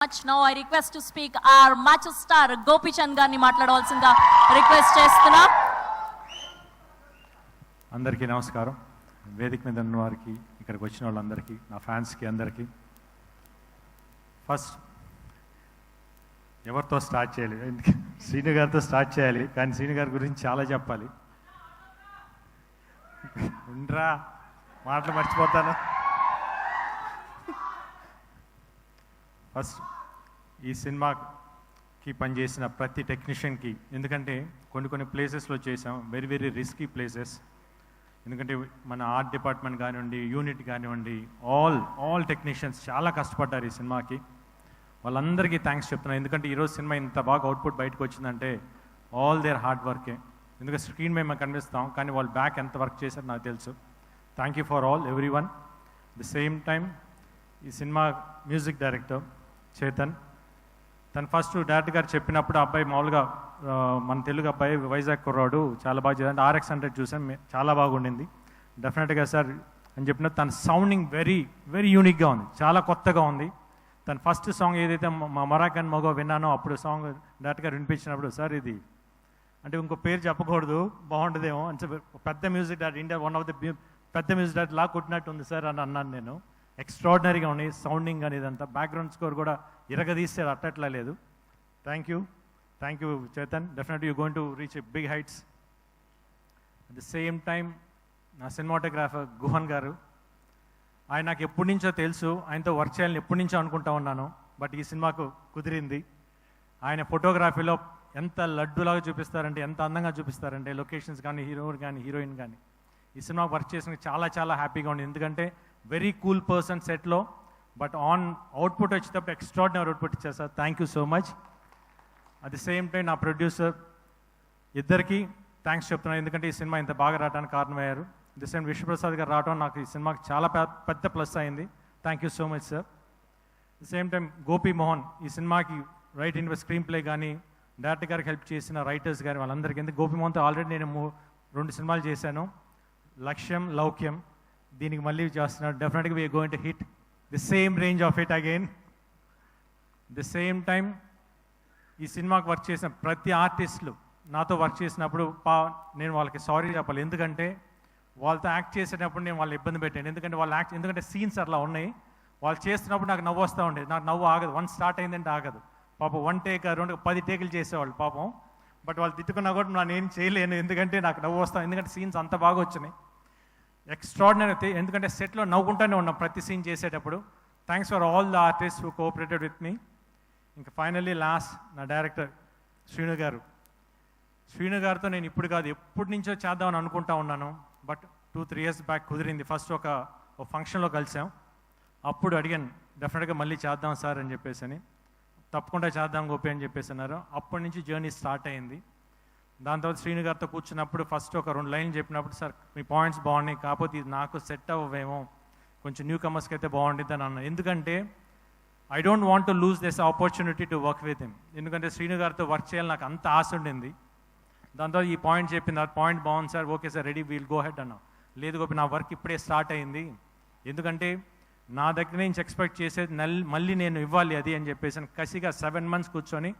Much now I request to speak our match star Gopi Chand గారిని మాట్లాడవలసిందిగా request చేస్తున్నా. అందరికీ నమస్కారం. వేదిక మీద ఉన్న వారికి, ఇక్కడికి వచ్చిన వాళ్ళందరికీ, నా ఫ్యాన్స్కి అందరికీ. ఫస్ట్ ఎవరితో స్టార్ట్ చేయాలి? శ్రీను గారితో స్టార్ట్ చేయాలి, కానీ శ్రీను గారి గురించి చాలా చెప్పాలి. ఉండరా, మాటలు మర్చిపోతాను. ఫస్ట్ ఈ సినిమాకి పనిచేసిన ప్రతి టెక్నీషియన్కి, ఎందుకంటే కొన్ని ప్లేసెస్లో చేసాం, వెరీ వెరీ రిస్కీ ప్లేసెస్. ఎందుకంటే మన ఆర్ట్ డిపార్ట్మెంట్ కానివ్వండి, యూనిట్ కానివ్వండి, ఆల్ టెక్నీషియన్స్ చాలా కష్టపడ్డారు ఈ సినిమాకి. వాళ్ళందరికీ థ్యాంక్స్ చెప్తున్నాను. ఎందుకంటే ఈరోజు సినిమా ఇంత బాగా అవుట్పుట్ బయటకు వచ్చిందంటే ఆల్ దేర్ హార్డ్ వర్కే. ఎందుకంటే స్క్రీన్ మీద మేము కనిపిస్తాం, కానీ వాళ్ళు బ్యాక్ ఎంత వర్క్ చేశారో నాకు తెలుసు. Thank you for all every one. The same time ఈ సినిమా మ్యూజిక్ డైరెక్టర్ చేతన్, తను ఫస్ట్ డైరెక్టర్ గారు చెప్పినప్పుడు అబ్బాయి మామూలుగా మన తెలుగు అబ్బాయి, వైజాగ్ కుర్రాడు, చాలా బాగా చేయాలి. RX100 చూసాను, చాలా బాగుండింది. డెఫినెట్గా సార్ అని చెప్పిన తన సౌండింగ్ వెరీ వెరీ యూనిక్గా ఉంది, చాలా కొత్తగా ఉంది. తన ఫస్ట్ సాంగ్ ఏదైతే మా మరాకన్ మగో విన్నానో, అప్పుడు సాంగ్ డైరెక్టర్ గారు వినిపించినప్పుడు, సార్ ఇది అంటే ఇంకో పేరు చెప్పకూడదు, బాగుంటుందేమో అని చెప్పి, పెద్ద music director, India one of the పెద్ద మ్యూజిక్ డైరెక్టర్ లా కొట్టినట్టు ఉంది సార్ అని అన్నాను నేను. ఎక్స్ట్రాడినరీగా ఉన్నాయి సౌండింగ్ అనేది అంతా. బ్యాక్గ్రౌండ్ స్కోర్ కూడా ఇరగదీస్తే అట్టట్లా లేదు. Thank you Chetan. Definitely you going to reach big heights. At the same time నా సినిమాటోగ్రాఫర్ గుహన్ గారు, ఆయన నాకు ఎప్పటి నుంచో తెలుసు, ఆయనతో వర్క్ చేయాలని ఎప్పటి నుంచో అనుకుంటా ఉన్నాను. బట్ ఈ సినిమాకు కుదిరింది. ఆయన ఫోటోగ్రఫీలో ఎంత లడ్డులాగా చూపిస్తారంటే, ఎంత అందంగా చూపిస్తారంటే, లొకేషన్స్ కానీ, హీరో కానీ, హీరోయిన్ కానీ. ఈ సినిమా వర్క్ చేసిన చాలా హ్యాపీగా ఉంది. ఎందుకంటే వెరీ కూల్ పర్సన్ సెట్లో, బట్ ఆన్ అవుట్పుట్ వచ్చేటప్పుడు ఎక్స్ట్రాడినరీ అవుట్పుట్ ఇచ్చారు sir. Thank you so much. At the same time నా ప్రొడ్యూసర్ ఇద్దరికి థ్యాంక్స్ చెప్తున్నాను, ఎందుకంటే ఈ సినిమా ఇంత బాగా రావడానికి కారణమయ్యారు. ది సేమ్ విశ్వప్రసాద్ గారు రావడం నాకు ఈ సినిమాకి చాలా పెద్ద ప్లస్ అయింది. Thank you so much sir. The same time Gopi Mohan, ఈ సినిమాకి రైటింగ్ స్క్రీన్ ప్లే కానీ, డైరెక్టర్ గారికి హెల్ప్ చేసిన రైటర్స్ కానీ, వాళ్ళందరికీ. ఎందుకు గోపి మోహన్తో ఆల్రెడీ నేను 2 సినిమాలు చేశాను, లక్ష్యం, లౌక్యం. దీనికి మళ్ళీ చేస్తున్నాడు. డెఫినెట్గా we're going to hit the same range of it again. The same time ఈ సినిమాకి వర్క్ చేసిన ప్రతి ఆర్టిస్టులు నాతో వర్క్ చేసినప్పుడు నేను వాళ్ళకి సారీ చెప్పాలి. ఎందుకంటే వాళ్ళతో యాక్ట్ చేసేటప్పుడు నేను వాళ్ళని ఇబ్బంది పెట్టాను. ఎందుకంటే సీన్స్ అట్లా ఉన్నాయి. వాళ్ళు చేస్తున్నప్పుడు నాకు నవ్వు వస్తూ ఉండేది. నాకు నవ్వు ఆగదు. 1 స్టార్ట్ అయిందంటే ఆగదు. పాపం 1 టేక్ 2 10 టేకులు చేసేవాళ్ళు పాపం. బట్ వాళ్ళు తిట్టుకున్నా కూడా నేను చేయలేను, ఎందుకంటే నాకు నవ్వు వస్తాను. ఎందుకంటే సీన్స్ అంత బాగా వచ్చినాయి, ఎక్స్ట్రాడినరీ. ఎందుకంటే సెట్లో నవ్వుకుంటూనే ఉన్నాం ప్రతి సీన్ చేసేటప్పుడు. Thanks for all the artist who cooperated with me. ఇంకా ఫైనల్లీ లాస్ట్ నా డైరెక్టర్ శ్రీను గారు. శ్రీను గారితో నేను ఇప్పుడు కాదు, ఎప్పటి నుంచో చేద్దామని అనుకుంటా ఉన్నాను. బట్ 2-3 ఇయర్స్ బ్యాక్ కుదిరింది. ఫస్ట్ ఒక ఫంక్షన్లో కలిసాం, అప్పుడు అడిగాను డెఫినెట్గా మళ్ళీ చేద్దాం సార్ అని చెప్పేసి అని. తప్పకుండా చేద్దాం గోపి అని చెప్పేసి అన్నారు. అప్పటి నుంచి జర్నీ స్టార్ట్ అయింది. దాని తర్వాత శ్రీను గారితో కూర్చున్నప్పుడు ఫస్ట్ ఒక 2 లైన్లు చెప్పినప్పుడు, సార్ మీ పాయింట్స్ బాగున్నాయి, కాకపోతే ఇది నాకు సెట్ అవ్వేమో, కొంచెం న్యూ కమర్స్కి అయితే బాగుంటుంది అని అన్నాను. ఎందుకంటే I don't want to lose this opportunity to work with him. ఎందుకంటే శ్రీను గారితో వర్క్ చేయాలని నాకు అంత ఆశ ఉండింది. దాని తర్వాత ఈ పాయింట్ చెప్పింది, ఆ పాయింట్ బాగుంది sir, okay sir, ready, we'll go head అన్నా. లేదు గోపి, నా వర్క్ ఇప్పుడే స్టార్ట్ అయింది, ఎందుకంటే నా దగ్గర నుంచి ఎక్స్పెక్ట్ చేసేది మళ్ళీ నేను ఇవ్వాలి అది అని చెప్పేసి కసిగా 7 months కూర్చొని,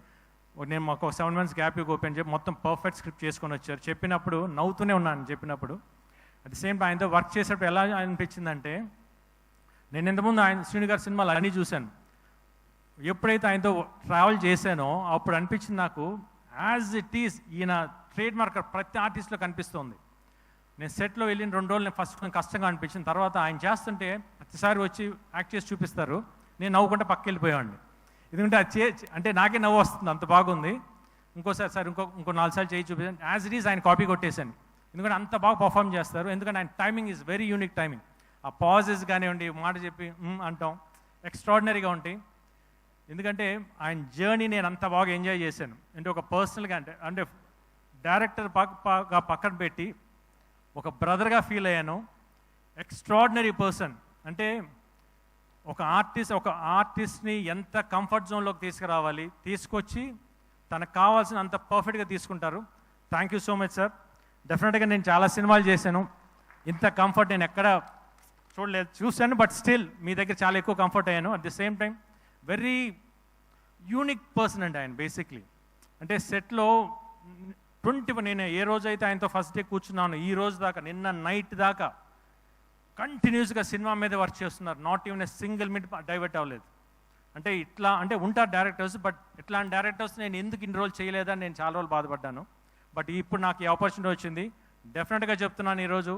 నేను మాకు 7 months గ్యాప్ గోపి అని చెప్పి మొత్తం పర్ఫెక్ట్ స్క్రిప్ట్ చేసుకొని వచ్చారు. చెప్పినప్పుడు నవ్వుతూనే ఉన్నాను చెప్పినప్పుడు. అట్ ది సేమ్ టైం ఆయనతో వర్క్ చేసేటప్పుడు ఎలా అనిపించిందంటే, నేను ఇంతకుముందు శ్రీను గారి సినిమాలు అన్నీ చూశాను. ఎప్పుడైతే ఆయనతో ట్రావెల్ చేశానో అప్పుడు అనిపించింది నాకు, యాజ్ ఇట్ ఈస్ ఈయన ట్రేడ్ మార్క్ ప్రతి ఆర్టిస్ట్లో కనిపిస్తుంది. నేను సెట్లో వెళ్ళిన 2 రోజులు నేను ఫస్ట్ కొంచెం కష్టంగా అనిపించిన తర్వాత ఆయన చేస్తుంటే ప్రతిసారి వచ్చి యాక్ట్ చేసి చూపిస్తారు, నేను నవ్వుకుంటే పక్కకి వెళ్ళిపోయాడిని. ఎందుకంటే అది అంటే నాకే నవ్వు వస్తుంది, అంత బాగుంది. ఇంకోసారి సార్ ఇంకో 4 సార్లు చేయి చూపించాను. యాజ్ ఇట్ ఈస్ ఆయన కాపీ కొట్టేశాను, ఎందుకంటే అంత బాగా పర్ఫామ్ చేస్తారు. ఎందుకంటే ఆయన timing is very unique timing. ఆ పాజెస్ కానివ్వండి, మాట చెప్పి అంటాం, ఎక్స్ట్రాడినరీగా ఉంటాయి. ఎందుకంటే ఆయన జర్నీ నేను అంత బాగా ఎంజాయ్ చేశాను. అంటే ఒక పర్సనల్గా అంటే డైరెక్టర్ పక్కన పెట్టి ఒక బ్రదర్గా ఫీల్ అయ్యాను. Extraordinary person. అంటే ఒక ఆర్టిస్ట్ని ఎంత కంఫర్ట్ జోన్లోకి తీసుకురావాలి, తీసుకొచ్చి తనకు కావాల్సిన అంత పర్ఫెక్ట్గా తీసుకుంటారు. Thank you so much sir. డెఫినెట్గా నేను చాలా సినిమాలు చేశాను, ఇంత కంఫర్ట్ నేను ఎక్కడ చూడలేదు. చూశాను, బట్ స్టిల్ మీ దగ్గర చాలా ఎక్కువ కంఫర్ట్ అయ్యాను. At the same time very unique person అండి ఆయన బేసిక్లీ. అంటే సెట్లో నేను ఏ రోజైతే ఆయనతో ఫస్ట్ డే కూర్చున్నాను ఈ రోజు దాకా, నిన్న నైట్ దాకా కంటిన్యూస్గా సినిమా మీద వర్క్ చేస్తున్నారు. Not even a single minute divert అవ్వలేదు. అంటే ఇట్లా అంటే ఉంటారు డైరెక్టర్స్, బట్ ఇట్లాంటి డైరెక్టర్స్ నేను ఎందుకు ఇన్ని రోజులు చేయలేదని నేను చాలా రోజులు బాధపడ్డాను. బట్ ఇప్పుడు నాకు ఈ ఆపర్చునిటీ వచ్చింది. డెఫినెట్గా చెప్తున్నాను, ఈరోజు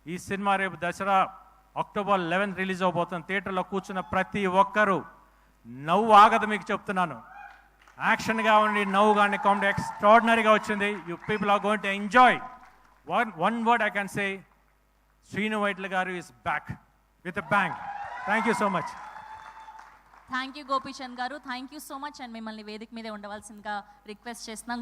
ఈ సినిమా రేపు దసరా అక్టోబర్ 11 రిలీజ్ అవబోతుంది. థియేటర్లో కూర్చున్న ప్రతి ఒక్కరూ నవ్వు ఆగదు, మీకు చెప్తున్నాను. యాక్షన్ కావండి, నవ్వు కానీ, కామెడీ ఎక్స్ట్రాడినరీగా వచ్చింది. You people are going to enjoy. One word I can say, Srinu Vaitla garu is back with a bang. Thank you so much. Thank you Gopichand garu, thank you so much. And మిమ్మల్ని వేదిక మీదే ఉండవలసిందిగా రిక్వెస్ట్ చేస్తున్నాం.